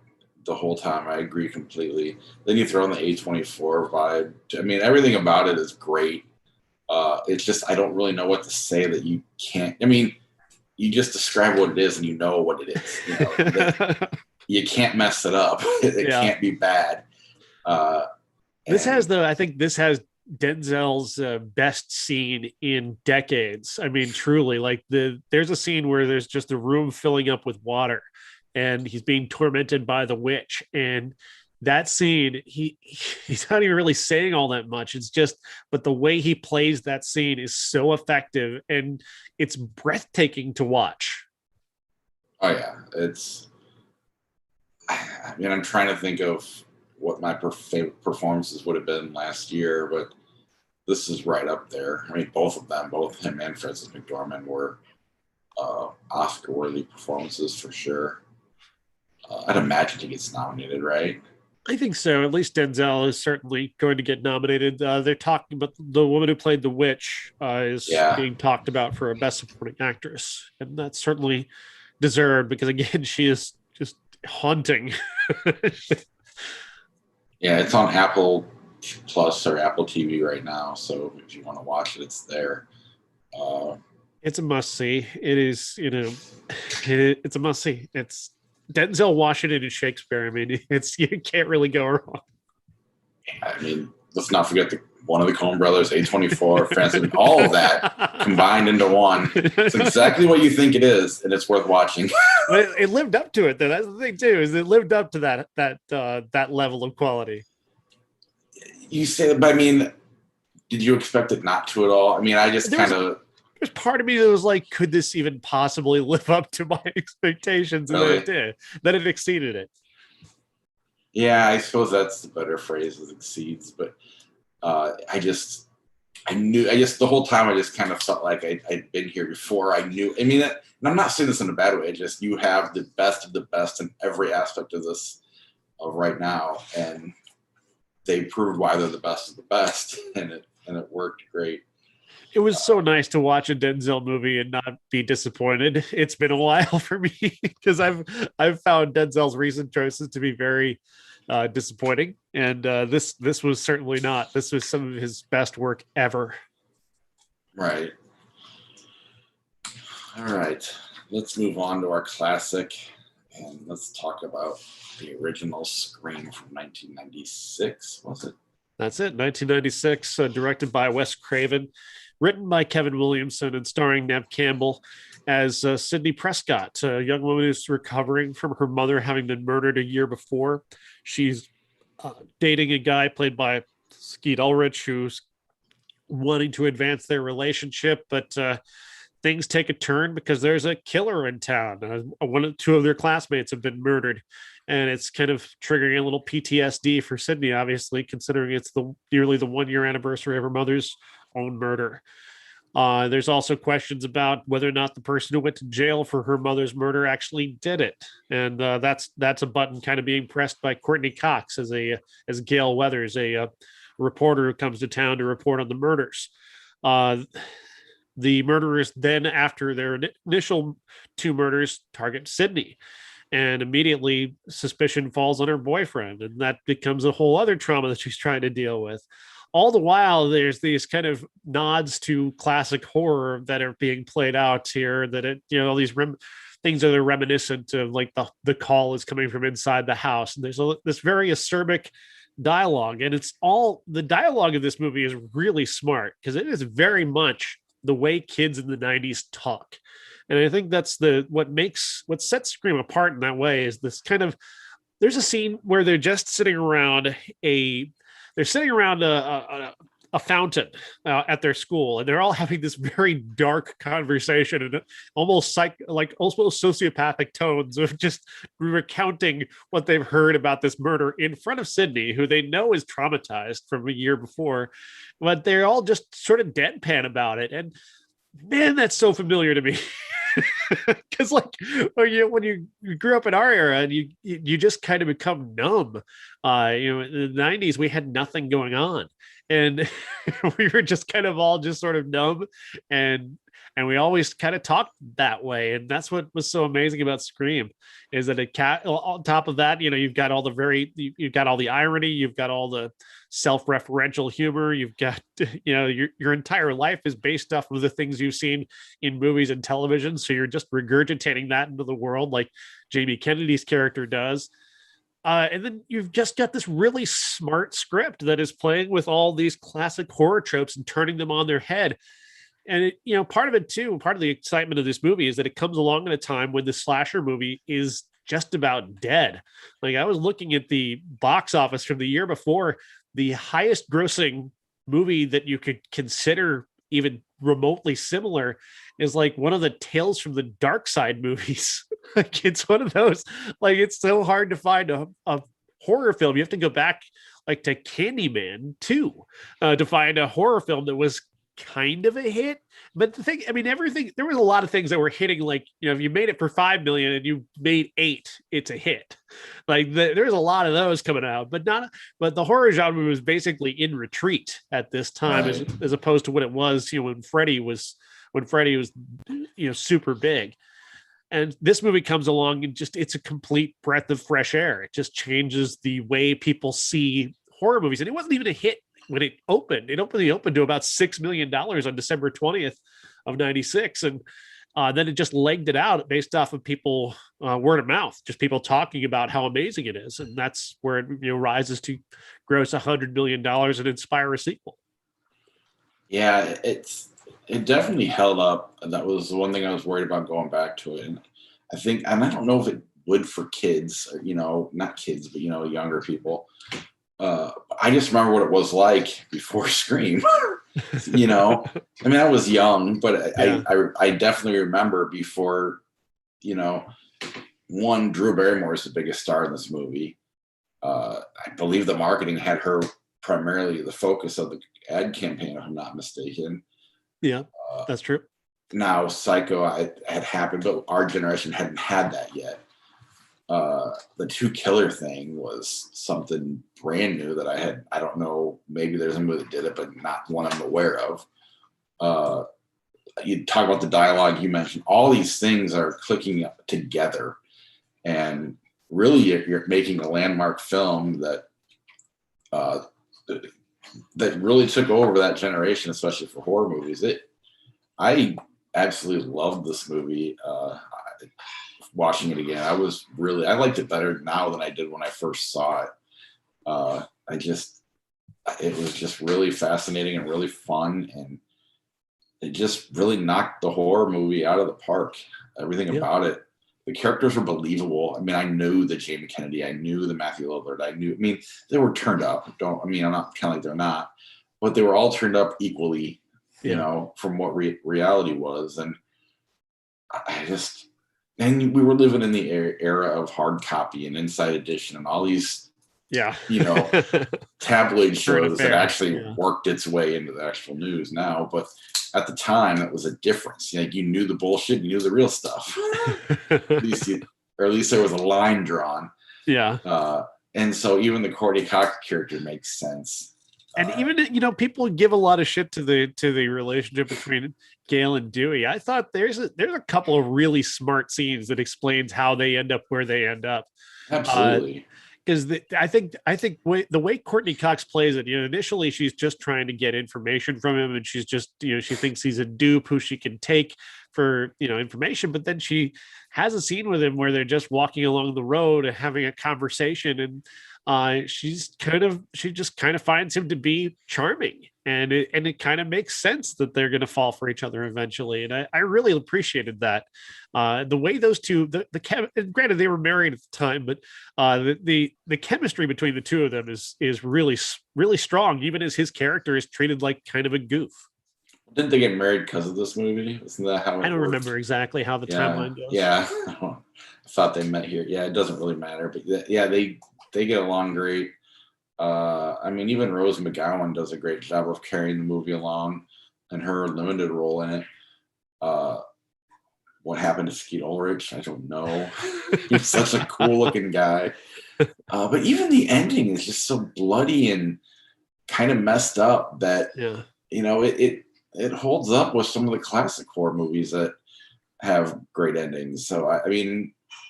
the whole time. I agree completely. Then you throw in the A24 vibe. I mean, everything about it is great. It's just I don't really know what to say that you can't. I mean, you just describe what it is and you know what it is. You know, you can't mess it up. It can't be bad. I think this has Denzel's best scene in decades. I mean, truly, like there's a scene where there's just a room filling up with water and he's being tormented by the witch. And that scene, he's not even really saying all that much. It's just, but the way he plays that scene is so effective and it's breathtaking to watch. Oh yeah. I'm trying to think of what my favorite performances would have been last year, but this is right up there. I mean, both of them, both him and Frances McDormand were Oscar-worthy performances for sure. I'd imagine he gets nominated, right?
I think so. At least Denzel is certainly going to get nominated. They're talking about the woman who played the witch is being talked about for a Best Supporting Actress, and that's certainly deserved because again, she is just haunting.
Yeah, it's on Apple Plus or Apple TV right now, so if you want to watch it, it's there.
It's a must see. It is, it's a must see. It's Denzel Washington and Shakespeare. I mean, you can't really go wrong.
I mean, let's not forget one of the Coen brothers, A24, Francis, all of that combined into one. It's exactly what you think it is, and it's worth watching.
It lived up to it, though. That's the thing too, is it lived up to that level of quality.
You say that, but I mean, did you expect it not to at all? I mean, I just kind of.
There's part of me that was like, could this even possibly live up to my expectations? And then it did. Then it exceeded it.
Yeah, I suppose that's the better phrase, is exceeds. But I knew the whole time I just kind of felt like I'd been here before. I knew. I mean, and I'm not saying this in a bad way. Just you have the best of the best in every aspect of this right now, and they proved why they're the best of the best, and it worked great.
It was so nice to watch a Denzel movie and not be disappointed. It's been a while for me because I've found Denzel's recent choices to be very disappointing, and this was certainly not. This was some of his best work ever.
Right. All right. Let's move on to our classic, and let's talk about the original Scream from 1996. Was it?
That's it. 1996, directed by Wes Craven. Written by Kevin Williamson and starring Neve Campbell as Sidney Prescott, a young woman who's recovering from her mother having been murdered a year before. She's dating a guy played by Skeet Ulrich who's wanting to advance their relationship, but things take a turn because there's a killer in town. Two of their classmates have been murdered, and it's kind of triggering a little PTSD for Sydney, obviously, considering it's nearly the 1 year anniversary of her mother's own murder. There's also questions about whether or not the person who went to jail for her mother's murder actually did it, and that's a button kind of being pressed by Courtney Cox as Gail Weathers, a reporter who comes to town to report on the murders. Uh, the murderers then, after their initial two murders, target Sydney, and immediately suspicion falls on her boyfriend, and that becomes a whole other trauma that she's trying to deal with. All the while, there's these kind of nods to classic horror that are being played out here, that all these things that are reminiscent of, like, the call is coming from inside the house, and there's this very acerbic dialogue, and it's all the dialogue of this movie is really smart because it is very much the way kids in the 90s talk. And I think that's what sets Scream apart in that way is this kind of, there's a scene where they're just sitting around a fountain at their school, and they're all having this very dark conversation and almost almost sociopathic tones of just recounting what they've heard about this murder in front of Sydney, who they know is traumatized from a year before, but they're all just sort of deadpan about it. And man, that's so familiar to me. Because like when you grew up in our era and you just kind of become numb. In the 90s we had nothing going on, and we were just kind of all just sort of numb, and we always kind of talked that way. And that's what was so amazing about Scream, is that on top of that, you've got all the irony, you've got all the self-referential humor, you've got your entire life is based off of the things you've seen in movies and television, so you're just regurgitating that into the world like Jamie Kennedy's character does. And then you've just got this really smart script that is playing with all these classic horror tropes and turning them on their head. And part of it too, part of the excitement of this movie is that it comes along at a time when the slasher movie is just about dead. Like, I was looking at the box office from the year before. The highest grossing movie that you could consider even remotely similar is like one of the Tales from the Dark Side movies. Like, it's one of those, like, it's so hard to find a horror film. You have to go back like to Candyman 2 to find a horror film that was kind of a hit. But the thing, I mean, everything, there was a lot of things that were hitting, like, if you made it for 5 million and you made 8, it's a hit. Like, there's a lot of those coming out, but the horror genre was basically in retreat at this time, right, as opposed to what it was, when Freddy was super big. And this movie comes along and it's a complete breath of fresh air. It just changes the way people see horror movies. And it wasn't even a hit when it opened. It opened to about $6 million on December 20th of 96. And then it just legged it out based off of people, word of mouth, just people talking about how amazing it is. And that's where it rises to gross $100 million and inspire a sequel.
Yeah, it definitely held up. That was the one thing I was worried about going back to it. And I think, and I don't know if it would for kids, or, not kids, but, younger people. I just remember what it was like before Scream. I mean, I was young, but yeah. I definitely remember before, one, Drew Barrymore is the biggest star in this movie. I believe the marketing had her primarily the focus of the ad campaign, if I'm not mistaken.
Yeah, that's true.
Now, Psycho had happened, but our generation hadn't had that yet. The two killer thing was something brand new that I don't know, maybe there's a movie that did it, but not one I'm aware of. You talk about the dialogue you mentioned, all these things are clicking together, and really you're making a landmark film that really took over that generation, especially for horror movies. I absolutely loved this movie. Watching it again, I liked it better now than I did when I first saw it. It was just really fascinating and really fun, and it just really knocked the horror movie out of the park. Everything about it. The characters were believable. I mean, I knew the Jamie Kennedy, I knew the Matthew Lillard, they were turned up. I'm not kind of like they're not, but they were all turned up equally, from what reality was. And and we were living in the era of hard copy and Inside Edition and all these,
Yeah.
Tabloid shows that
affairs,
actually worked its way into the actual news now. But at the time, it was a difference. Like, you knew the bullshit, you knew the real stuff. at least there was a line drawn.
Yeah.
And so even the Courtney Cox character makes sense.
And even people give a lot of shit to the relationship between Gale and Dewey. I thought there's a couple of really smart scenes that explains how they end up where they end up.
Absolutely.
Because I think the way Courtney Cox plays it, initially she's just trying to get information from him, and she's just she thinks he's a dupe who she can take for information, but then she has a scene with him where they're just walking along the road and having a conversation, and she just kind of finds him to be charming, and it kind of makes sense that they're going to fall for each other eventually, and I really appreciated that. The way those two, granted they were married at the time, but the chemistry between the two of them is really, really strong, even as his character is treated like kind of a goof.
Didn't they get married because of this movie? Isn't that how it
I don't
worked?
remember exactly how the timeline goes.
Yeah, I thought they met here. Yeah, it doesn't really matter, but yeah, they get along great. Even Rose McGowan does a great job of carrying the movie along, and her limited role in it. What happened to Skeet Ulrich? I don't know. He's such a cool looking guy. But even the ending is just so bloody and kind of messed up that it holds up with some of the classic horror movies that have great endings. So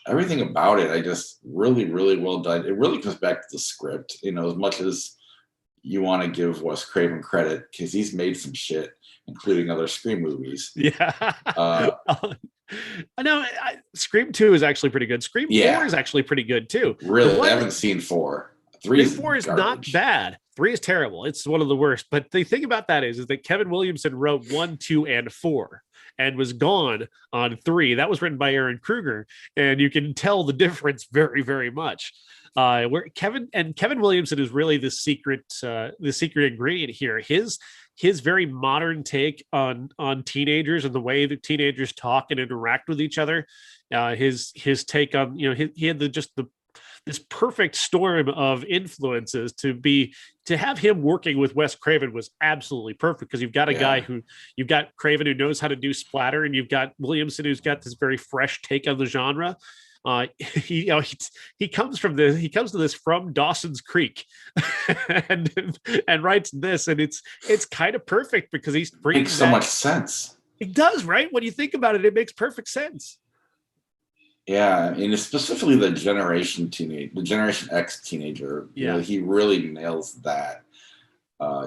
everything about it, I just really, really well done. It really comes back to the script, as much as you want to give Wes Craven credit, because he's made some shit, including other Scream movies.
Yeah. I know. Scream 2 is actually pretty good. Scream 4 is actually pretty good too.
Really? I haven't seen 4. 3
is not bad. 3 is terrible. It's one of the worst. But the thing about that is that Kevin Williamson wrote 1, 2, and 4 and was gone on 3. That was written by Aaron Kruger. And you can tell the difference very, very much. Where Kevin Williamson is really the secret ingredient here. His very modern take on teenagers and the way that teenagers talk and interact with each other. His take on, he had this perfect storm of influences to have him working with Wes Craven was absolutely perfect, because you've got a guy you've got Craven who knows how to do splatter, and you've got Williamson who's got this very fresh take on the genre. He comes to this from Dawson's Creek and writes this, and it's kind of perfect because he's bringing
makes so much sense.
It does, right? When you think about it, it makes perfect sense.
Yeah, and specifically the Generation X teenager.
Yeah,
he really nails that.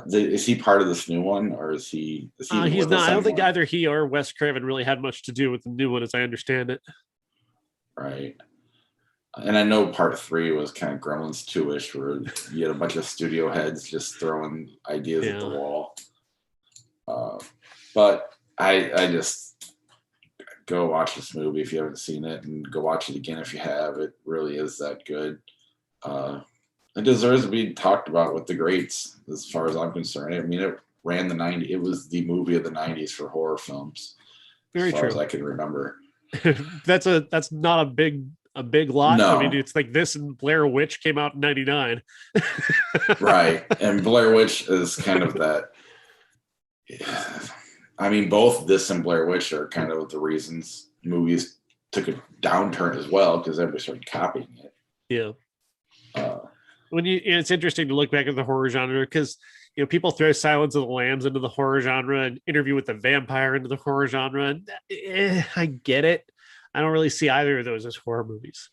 Is he part of this new one, or is he?
He's not. I don't think either he or Wes Craven really had much to do with the new one, as I understand it.
Right. And I know part 3 was kind of Gremlins 2-ish, where you had a bunch of studio heads just throwing ideas at the wall. But I just go watch this movie if you haven't seen it, and go watch it again if you have. It really is that good. It deserves to be talked about with the greats, as far as I'm concerned. It ran the 90s. It was the movie of the 90s for horror films.
Very
as far
true.
as I can remember.
That's not a big lot.
No.
It's like this and Blair Witch came out in 99.
Right. And Blair Witch is kind of that. Both this and Blair Witch are kind of the reasons movies took a downturn as well, because everybody started copying it.
Yeah. It's interesting to look back at the horror genre, because people throw Silence of the Lambs into the horror genre and Interview with the Vampire into the horror genre. And I get it. I don't really see either of those as horror movies.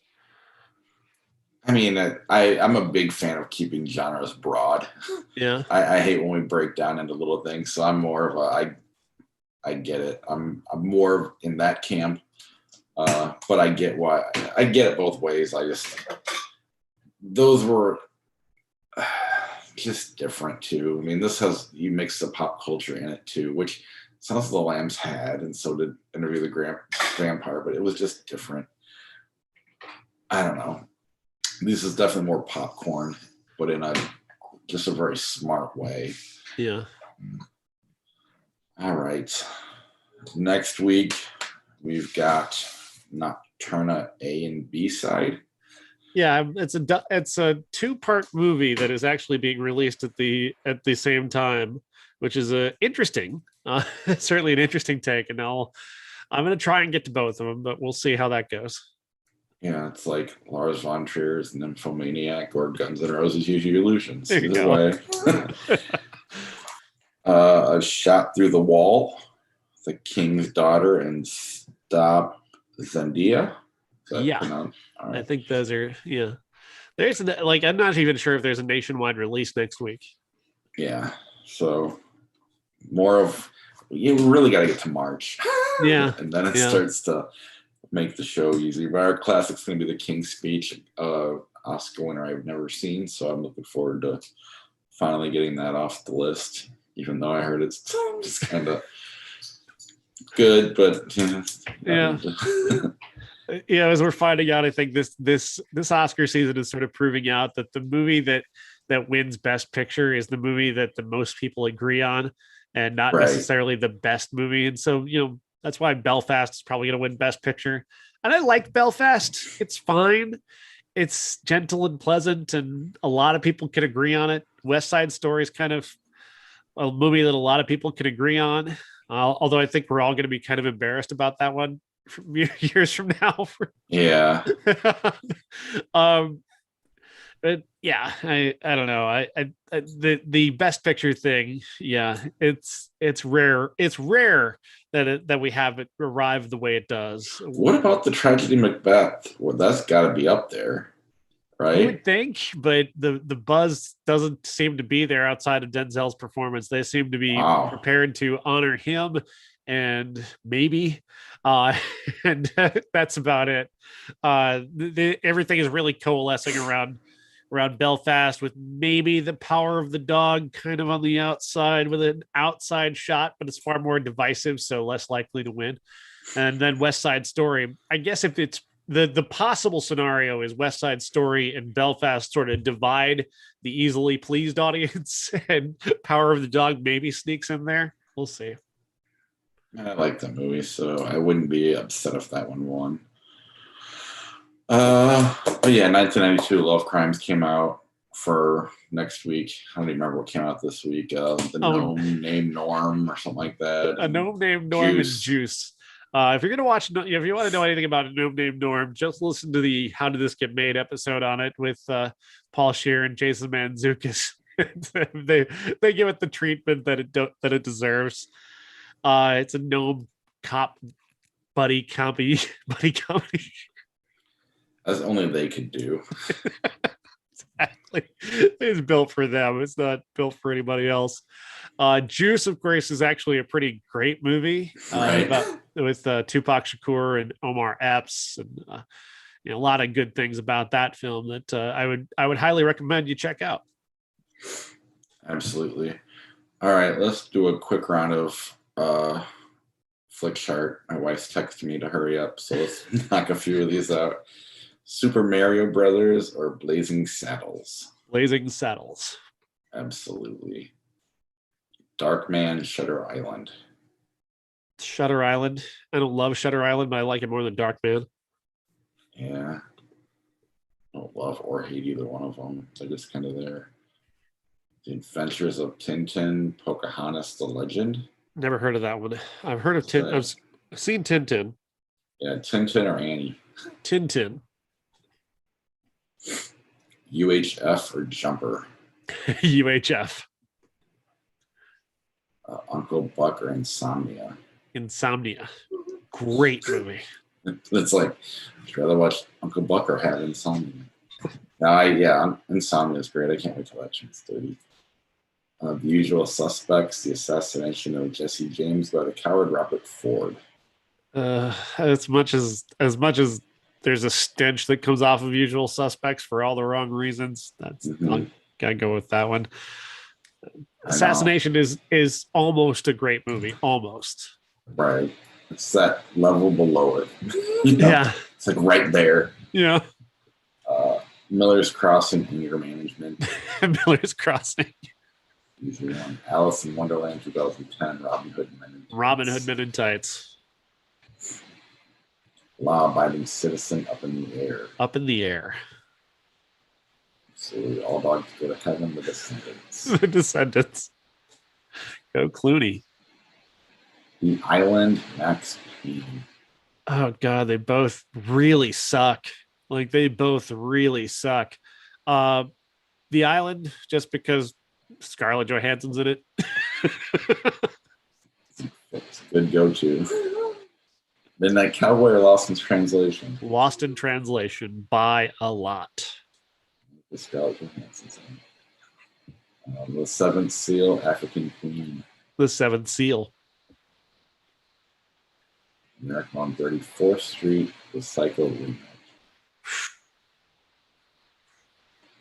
I'm a big fan of keeping genres broad.
Yeah.
I hate when we break down into little things. So I'm more of I get it. I'm more in that camp. But I get why. I get it both ways. Those were just different too. You mix the pop culture in it too, which Silence of the Lambs had, and so did Interview with the Vampire, but it was just different. I don't know. This is definitely more popcorn, but in a very smart way.
Yeah.
All right. Next week, we've got Nocturna A and B side.
Yeah, it's a two-part movie that is actually being released at the same time, which is interesting. Certainly an interesting take, and I'm going to try and get to both of them, but we'll see how that goes.
Yeah, it's like Lars von Trier's Nymphomaniac or Guns N' Roses Use Your Illusions.
There you
Either
go.
way. A Shot Through the Wall, The King's Daughter, and Stop Zendia.
Yeah,
Right.
I think those are There's like I'm not even sure if there's a nationwide release next week.
Yeah, so more of you really got to get to March.
Yeah,
And then it starts to make the show easy. But our classic's going to be The King's Speech, Oscar winner I've never seen, so I'm looking forward to finally getting that off the list. Even though I heard it's just kind of good, but
yeah. As we're finding out, I think this Oscar season is sort of proving out that the movie that wins Best Picture is the movie that the most people agree on, and not necessarily the best movie. And so, that's why Belfast is probably going to win Best Picture. And I like Belfast. It's fine. It's gentle and pleasant, and a lot of people can agree on it. West Side Story is kind of a movie that a lot of people can agree on. Although I think we're all going to be kind of embarrassed about that one from years from now.
Yeah.
But yeah, I don't know. The Best Picture thing, it's rare. It's rare that we have it arrive the way it does.
What about the Tragedy Macbeth? Well, that's got to be up there, right?
You would think, but the buzz doesn't seem to be there outside of Denzel's performance. They seem to be prepared to honor him and maybe and that's about it. Everything is really coalescing around Belfast, with maybe The Power of the Dog kind of on the outside with an outside shot, but it's far more divisive, so less likely to win. And then West Side Story. I guess if it's the possible scenario is West Side Story and Belfast sort of divide the easily pleased audience, and Power of the Dog maybe sneaks in there. We'll see.
I like the movie, so I wouldn't be upset if that one won. But yeah, 1992 Love Crimes came out for next week. I don't even remember what came out this week. Gnome named Norm or something like that.
A Gnome Named Norm and Juice. If you're gonna watch, if you want to know anything about A Gnome Named Norm, just listen to the "How Did This Get Made" episode on it with Paul Scheer and Jason Mantzoukas. they give it the treatment that it deserves. It's a gnome cop buddy comedy.
As only they could do.
Exactly. It's built for them. It's not built for anybody else. Juice, of course, is actually a pretty great movie with Tupac Shakur and Omar Epps, and a lot of good things about that film that I would highly recommend you check out.
Absolutely. All right, let's do a quick round of flick chart. My wife's texting me to hurry up, so let's knock a few of these out. Super Mario Brothers or Blazing Saddles?
Blazing Saddles.
Absolutely. Darkman, Shutter Island.
Shutter Island. I don't love Shutter Island, but I like it more than Darkman.
Yeah. I don't love or hate either one of them. They're just kind of there. The Adventures of Tintin, Pocahontas the Legend.
Never heard of that one. I've heard of Tintin. I've seen Tintin.
Yeah, Tintin or Annie.
Tintin.
UHF or Jumper.
UHF.
Uncle Buck or Insomnia.
Insomnia. Great movie.
It's like, I'd rather watch Uncle Buck or have Insomnia. Insomnia is great. I can't wait till that turns 30. The Usual Suspects, The Assassination of Jesse James by the Coward Robert Ford.
As much as there's a stench that comes off of Usual Suspects for all the wrong reasons, I gotta go with that one. Assassination is almost a great movie. Almost.
Right. It's that level below it.
Yeah.
It's like right there.
Yeah.
Miller's Crossing, Anger Management.
Miller's Crossing.
Usually one. Alice in Wonderland 2010, Robin Hood
Men in Tights.
Law Abiding Citizen, Up in the Air.
Up in the Air.
So all dogs go to heaven. The Descendants.
The Descendants. Go Clooney.
The Island. Max Payne.
Oh God, they both really suck. Like they both really suck. Uh, The Island, just because Scarlett Johansson's in it.
It's a good go-to. Midnight Cowboy or Lost in Translation?
Lost in Translation by a lot.
The Scarlett Johansson's in. The Seventh Seal, African Queen.
The Seventh Seal.
Miracle on 34th Street, The Psycho remake.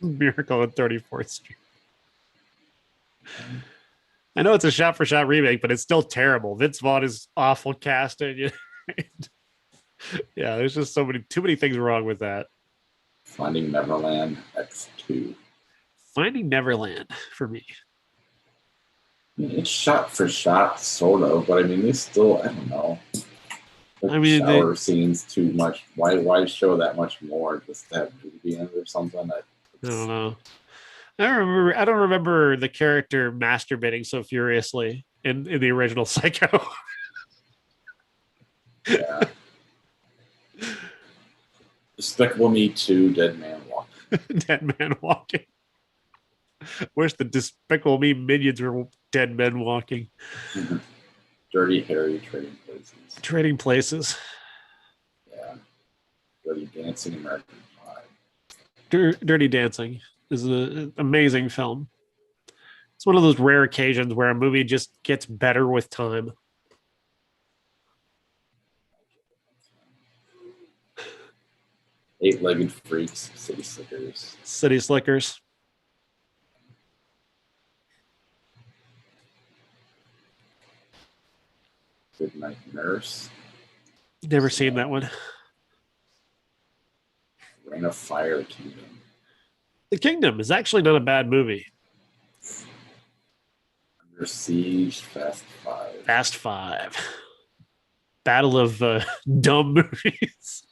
Miracle on 34th Street. I know it's a shot-for-shot remake, but it's still terrible. Vince Vaughn is awful casting. Yeah, there's just too many things wrong with that.
Finding Neverland X2.
Finding Neverland for me.
I mean, it's shot for shot, sort of, but I mean, they still, I don't know.
I mean,
shower scenes too much. Why show that much more? Just to have nudity in it or something?
I don't know. I don't remember the character masturbating so furiously in the original Psycho.
Yeah. Despicable Me 2, Dead Man Walking.
Dead Man Walking. Wish the Despicable Me minions were dead men walking.
Dirty Harry, Trading Places.
Trading Places.
Yeah. Dirty Dancing, American Pie.
Dirty Dancing is an amazing film. It's one of those rare occasions where a movie just gets better with time.
Eight-Legged Freaks, City Slickers.
City Slickers.
Goodnight Nurse.
Never seen that one.
Reign of Fire, The Kingdom.
The Kingdom is actually not a bad movie.
Under Siege, Fast Five.
Fast Five. Battle of dumb movies.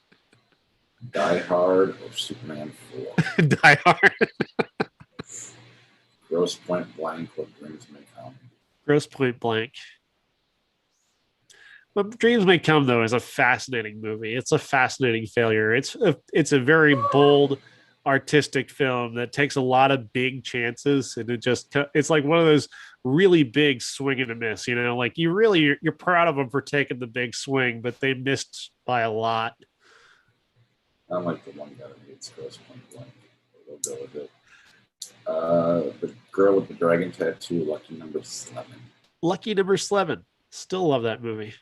Die Hard or Superman 4.
Die Hard.
Gross Point Blank, What Dreams May Come.
Gross Point Blank. What Dreams May Come, though, is a fascinating movie. It's a fascinating failure. It's a very bold, artistic film that takes a lot of big chances, and it's like one of those really big swing and a miss. You know, like you're proud of them for taking the big swing, but they missed by a lot.
I don't like the one guy that hates Gross Point Blank. We'll go with it. The Girl with the Dragon Tattoo, Lucky Number 11.
Lucky Number 11. Still love that movie.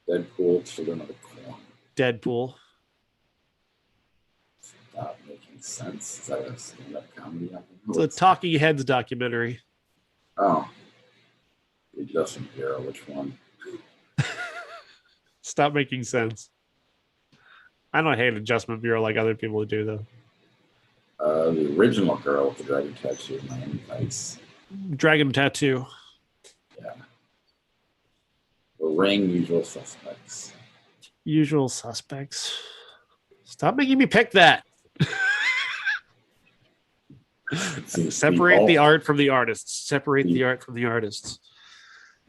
Deadpool, Children of the Corn.
Deadpool.
Stop Making Sense. Is that a stand-up comedy?
It's a Talking Heads documentary.
Oh. Justin Bureau, which one?
Stop Making Sense. I don't hate Adjustment Bureau like other people do, though.
The original Girl with the Dragon Tattoo, Miami Vice.
Dragon Tattoo.
Yeah. The Ring, Usual Suspects.
Usual Suspects. Stop making me pick that. Separate the art from the artists. Separate the art from the artists.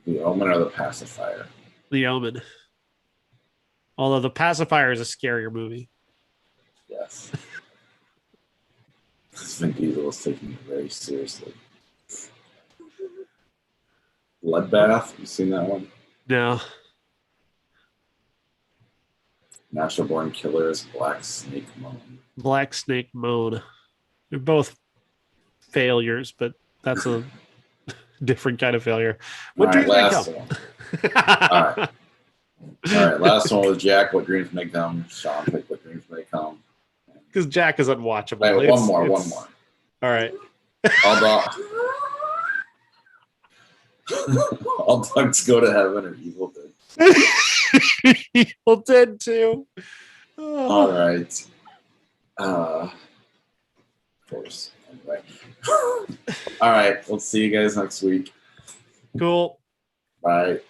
The Omen or The Pacifier?
The Omen. Although The Pacifier is a scarier movie.
Yes. Vin Diesel was taking it very seriously. Bloodbath, you seen that one?
No.
Natural Born Killers, Black Snake Moan.
Black Snake Moan. They're both failures, but that's a different kind of failure.
What dreams last one. All right, last one was Jack. What Dreams May Come. Sean picked What Dreams May Come.
Because Jack is unwatchable.
Wait, one more.
All right.
All dogs go to heaven or Evil Dead.
Evil Dead 2.
Oh. All right. Of course. Anyway. All right. We'll see you guys next week.
Cool.
Bye.